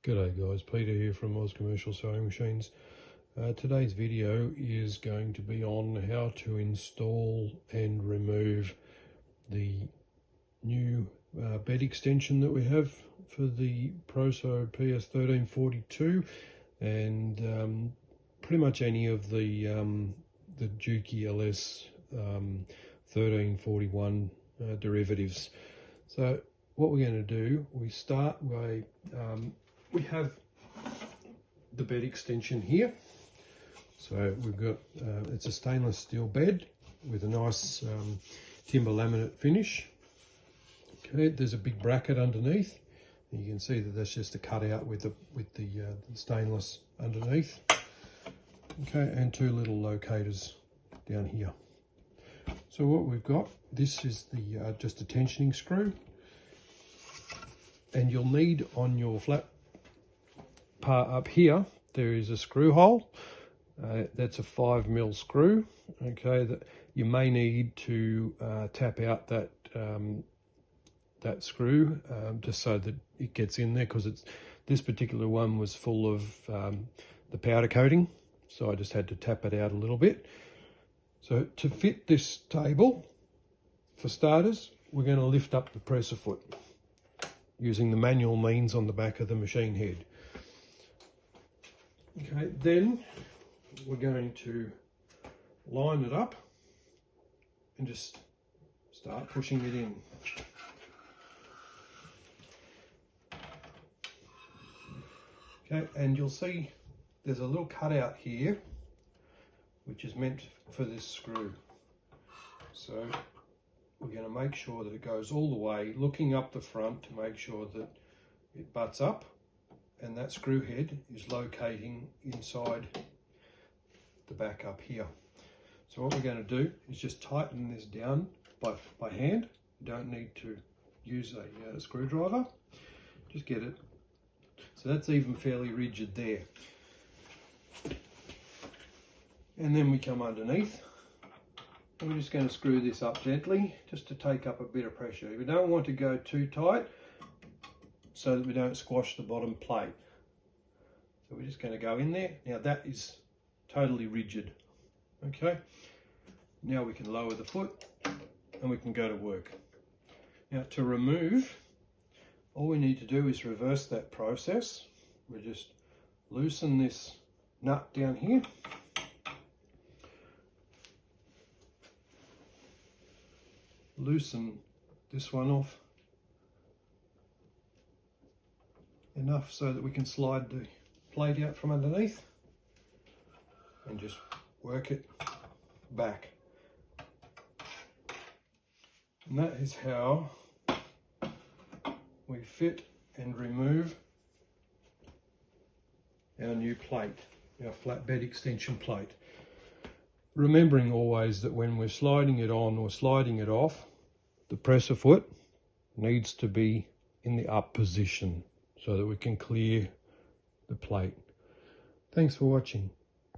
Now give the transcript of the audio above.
G'day guys, Peter here from Oz Commercial Sewing Machines. Today's video is going to be on how to install and remove the new bed extension that we have for the Prosew PS-1342 and pretty much any of the Juki LS 1341 derivatives. So what we're going to do, we start by we have the bed extension here. So we've got it's a stainless steel bed with a nice timber laminate finish. Okay, there's a big bracket underneath. You can see that that's just a cutout with the stainless underneath. Okay, and two little locators down here. So what we've got, this is the just a tensioning screw, and you'll need on your flat part up here, there is a screw hole. That's a 5mm screw. Okay, that you may need to tap out that that screw just so that it gets in there, because this particular one was full of the powder coating, so I just had to tap it out a little bit. So to fit this table, for starters, we're going to lift up the presser foot using the manual means on the back of the machine head. Okay, then we're going to line it up and just start pushing it in. Okay, and you'll see there's a little cutout here which is meant for this screw. So we're going to make sure that it goes all the way, looking up the front to make sure that it butts up and that screw head is locating inside the back up here. So what we're going to do is just tighten this down by hand. You don't need to use a screwdriver, just get it. So that's even fairly rigid there. And then we come underneath and we're just going to screw this up gently just to take up a bit of pressure. We don't want to go too tight so that we don't squash the bottom plate. So we're just going to go in there. Now that is totally rigid. Okay, now we can lower the foot and we can go to work. Now to remove, all we need to do is reverse that process. We just loosen this nut down here. Loosen this one off enough so that we can slide the plate out from underneath and just work it back. And that is how we fit and remove our new plate, our flatbed extension plate. Remembering always that when we're sliding it on or sliding it off, the presser foot needs to be in the up position so that we can clear the plate. Thanks for watching.